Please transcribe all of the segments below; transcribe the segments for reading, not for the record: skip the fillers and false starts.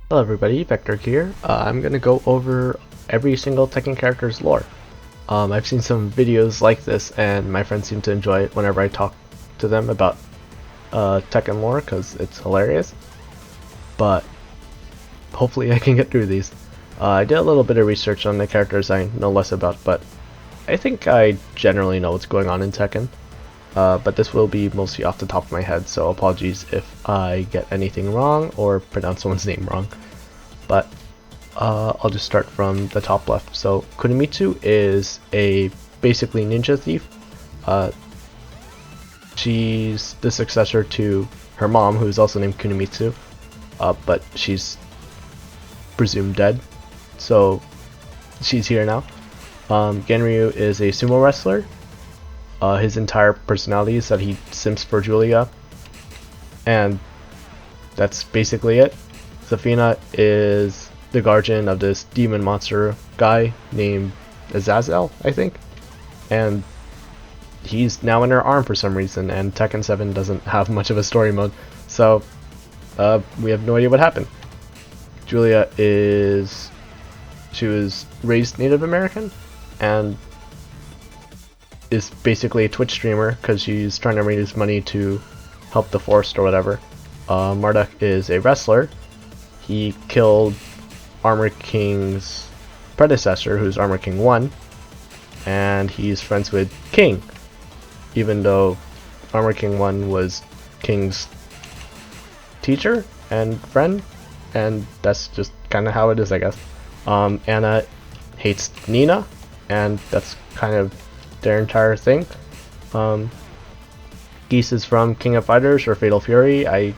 Hello everybody, Vector here. I'm gonna go over every single Tekken character's lore. I've seen some videos like this and my friends seem to enjoy it whenever I talk to them about Tekken lore because it's hilarious. But hopefully I can get through these. I did a little bit of research on the characters I know less about, but I think I generally know what's going on in Tekken. But this will be mostly off the top of my head, so apologies if I get anything wrong or pronounce someone's name wrong. But I'll just start from the top left. So Kunimitsu is a basically ninja thief. She's the successor to her mom, who's also named Kunimitsu, but she's presumed dead, so she's here now. Genryu is a sumo wrestler. His entire personality is that he simps for Julia, and that's basically it. Zafina is the guardian of this demon monster guy named Azazel, I think, and he's now in her arm for some reason, and Tekken 7 doesn't have much of a story mode, so we have no idea what happened. Julia she was raised Native American, and is basically a Twitch streamer because she's trying to raise money to help the forest or whatever. Marduk is a wrestler. He killed Armor King's predecessor, who's Armor King 1, and he's friends with King, even though Armor King 1 was King's teacher and friend, and that's just kind of how it is, I guess. Anna hates Nina, and that's kind of their entire thing. Geese is from King of Fighters or Fatal Fury. I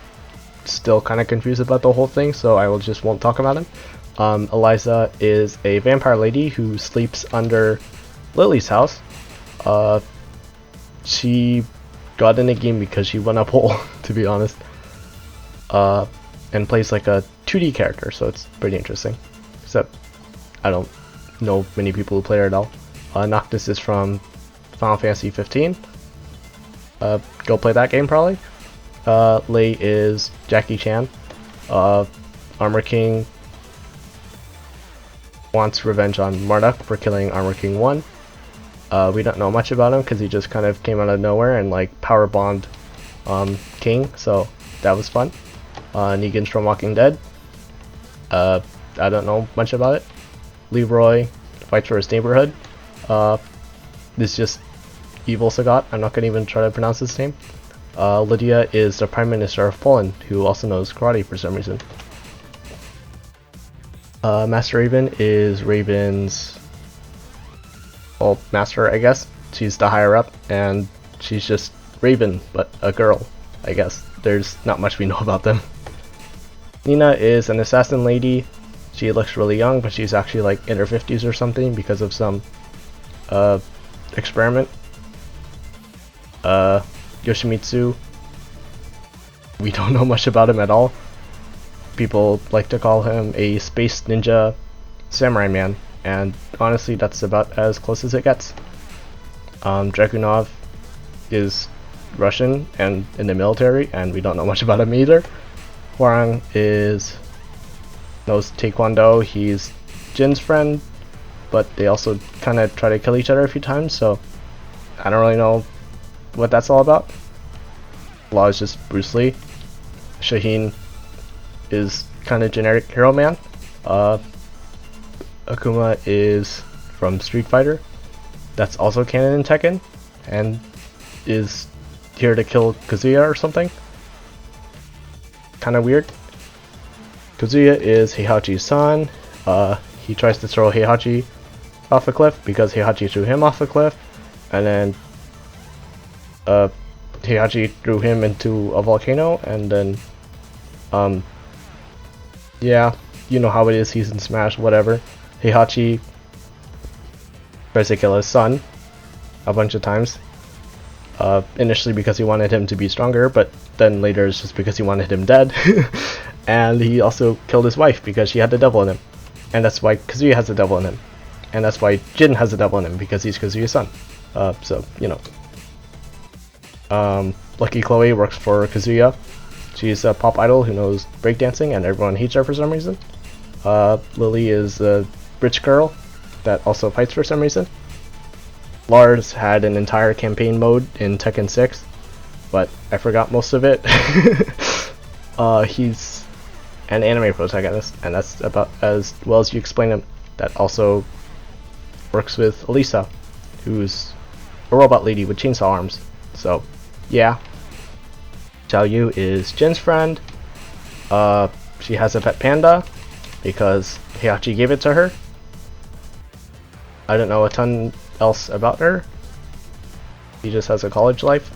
still kind of confused about the whole thing, so I won't talk about him. Eliza is a vampire lady who sleeps under Lily's house. She got in the game because she went up hole, to be honest. And plays like a 2D character, so it's pretty interesting. Except I don't know many people who play her at all. Noctis is from Final Fantasy 15. Go play that game probably. Lei is Jackie Chan. Armor King wants revenge on Marduk for killing Armor King 1. We don't know much about him because he just kind of came out of nowhere and like power bombed King, so that was fun. Negan's from Walking Dead. I don't know much about it. Leroy fights for his neighborhood. This is just evil Sagat. I'm not going to even try to pronounce his name. Lydia is the Prime Minister of Poland, who also knows karate for some reason. Master Raven is Raven's master, I guess. She's the higher up, and she's just Raven, but a girl, I guess. There's not much we know about them. Nina is an assassin lady. She looks really young, but she's actually like in her 50s or something because of some experiment. Yoshimitsu, we don't know much about him at all. People like to call him a space ninja samurai man, and honestly that's about as close as it gets. Dragunov is Russian and in the military, and we don't know much about him either. Hwarang knows Taekwondo. He's Jin's friend, but they also kind of try to kill each other a few times, so I don't really know what that's all about. Law is just Bruce Lee. Shaheen is kind of generic hero man. Akuma is from Street Fighter. That's also canon in Tekken, and is here to kill Kazuya or something. Kind of weird. Kazuya is Heihachi's son. He tries to throw Heihachi off a cliff because Heihachi threw him off a cliff, and then Heihachi threw him into a volcano, and then yeah, you know how it is, he's in Smash, whatever. Heihachi tries to kill his son a bunch of times. Initially because he wanted him to be stronger, but then later it's just because he wanted him dead. And he also killed his wife because she had the devil in him. And that's why Kazuya has the devil in him. And that's why Jin has the devil in him, because he's Kazuya's son. So, you know. Lucky Chloe works for Kazuya. She's a pop idol who knows breakdancing and everyone hates her for some reason. Lily is a rich girl that also fights for some reason. Lars had an entire campaign mode in Tekken 6, but I forgot most of it. He's an anime protagonist, and that's about as well as you explain him. That also works with Eliza, who's a robot lady with chainsaw arms. So, yeah. Xiaoyu is Jin's friend. She has a pet panda because Heihachi gave it to her. I don't know a ton else about her. He just has a college life.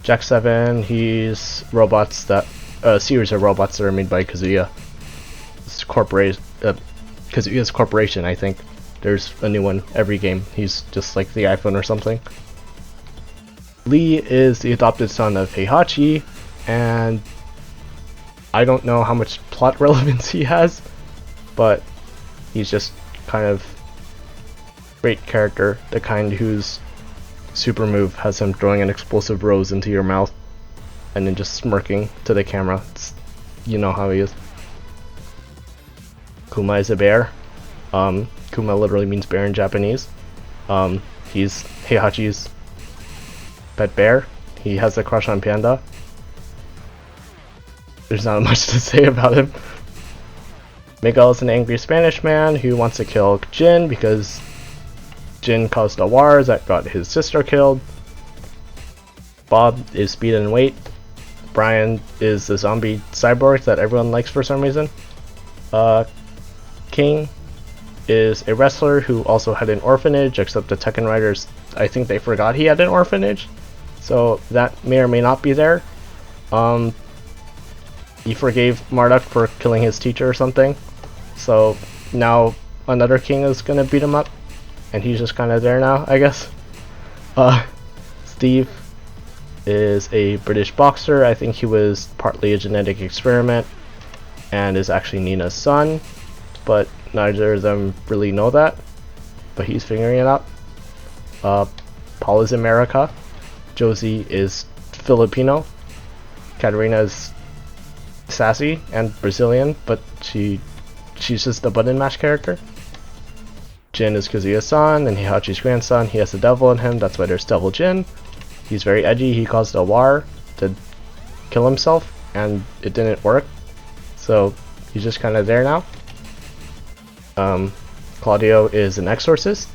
Jack 7, he's robots that a series of robots that are made by Kazuya. It's Kazuya's corporation, I think. There's a new one every game. He's just like the iPhone or something. Lee is the adopted son of Heihachi, and I don't know how much plot relevance he has, but he's just kind of great character, the kind whose super move has him throwing an explosive rose into your mouth and then just smirking to the camera. You know how he is. Kuma is a bear. Kuma literally means bear in Japanese. He's Heihachi's pet bear. He has a crush on Panda. There's not much to say about him. Miguel is an angry Spanish man who wants to kill Jin because Jin caused a war that got his sister killed. Bob is speed and weight. Brian is the zombie cyborg that everyone likes for some reason. King is a wrestler who also had an orphanage, except the Tekken writers, I think they forgot he had an orphanage, so that may or may not be there. He forgave Marduk for killing his teacher or something, so now another king is gonna beat him up, and he's just kind of there now, I guess. Steve is a British boxer. I think he was partly a genetic experiment and is actually Nina's son, but neither of them really know that, but he's figuring it out. Paul is America. Josie is Filipino. Katarina is sassy and Brazilian, but she's just a button mash character. Jin is Kazuya's son and Heihachi's grandson. He has the devil in him, that's why there's Devil Jin. He's very edgy. He caused a war to kill himself and it didn't work, so he's just kind of there now. Claudio is an exorcist.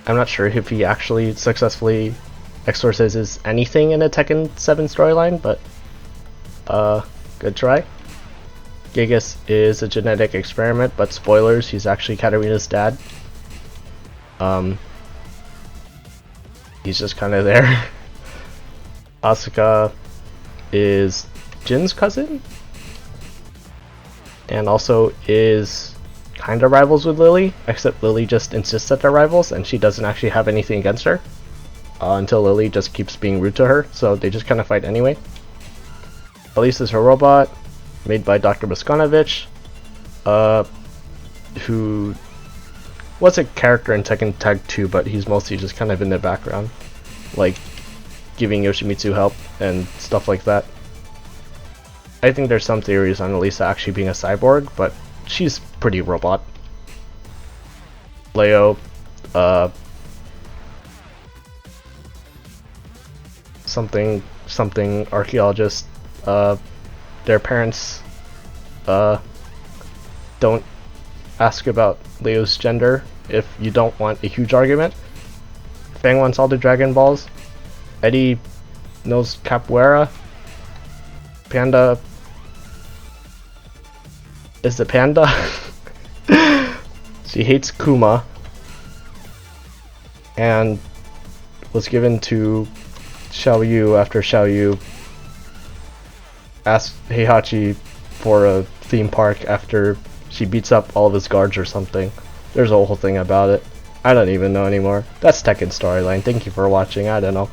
I'm not sure if he actually successfully exorcises anything in a Tekken 7 storyline, but good try. Gigas is a genetic experiment, but spoilers, he's actually Katarina's dad. He's just kind of there. Asuka is Jin's cousin, and also is kind of rivals with Lily, except Lily just insists that they're rivals and she doesn't actually have anything against her until Lily just keeps being rude to her, so they just kind of fight anyway. Elise is her robot, made by Dr. Boskanovich, who was a character in Tekken Tag 2, but he's mostly just kind of in the background, like giving Yoshimitsu help and stuff like that. I think there's some theories on Elisa actually being a cyborg, but she's pretty robot. Leo, something archaeologist. Their parents don't ask about Leo's gender if you don't want a huge argument. Fang wants all the Dragon Balls. Eddie knows capoeira. Panda is the panda. She hates Kuma and was given to Xiaoyu after Xiaoyu asked Heihachi for a theme park after she beats up all of his guards or something. There's a whole thing about it. I don't even know anymore. That's Tekken storyline. Thank you for watching. I don't know.